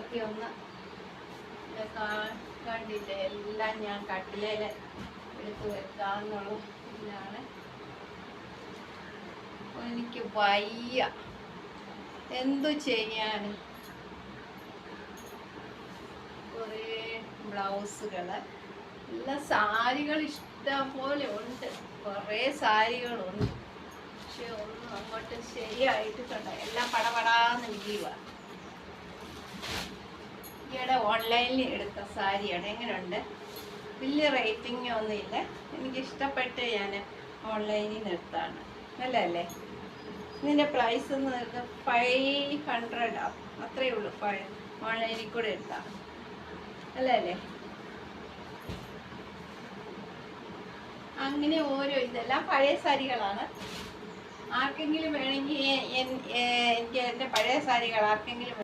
ഇതൊക്കെ ഒന്ന് കണ്ടില്ലേ, എല്ലാം ഞാൻ കട്ടിലേൽ എടുത്ത് വെക്കാന്നുള്ള ഇതിലാണ്. എനിക്ക് വയ്യ, എന്തു ചെയ്യാൻ. കുറേ ബ്ലൗസുകൾ, എല്ലാം സാരികൾ ഇഷ്ടം പോലെ ഉണ്ട്, കുറേ സാരികളുണ്ട്. പക്ഷെ ഒന്നും അങ്ങോട്ട് ശരിയായിട്ട് കണ്ട, എല്ലാം പടപടാന്ന് ഇരിക്കുക. ഈയിടെ ഓൺലൈനിൽ എടുത്ത സാരിയാണ്. എങ്ങനെയുണ്ട്? വലിയ റേറ്റിംഗ് ഒന്നുമില്ല, എനിക്കിഷ്ടപ്പെട്ട് ഞാൻ ഓൺലൈനിൽ നിന്ന് എടുത്താണ്. നല്ലതല്ലേ? ഇതിൻ്റെ പ്രൈസ് എന്ന് പറയുന്നത് 500 അത്രയേ ഉള്ളൂ. ഓൺലൈനിൽ കൂടെ എടുത്താണ്. അല്ലേ? അങ്ങനെ ഓരോ ഇതെല്ലാം പഴയ സാരികളാണ്. ആർക്കെങ്കിലും വേണമെങ്കിൽ എനിക്ക് എൻ്റെ പഴയ സാരികൾ ആർക്കെങ്കിലും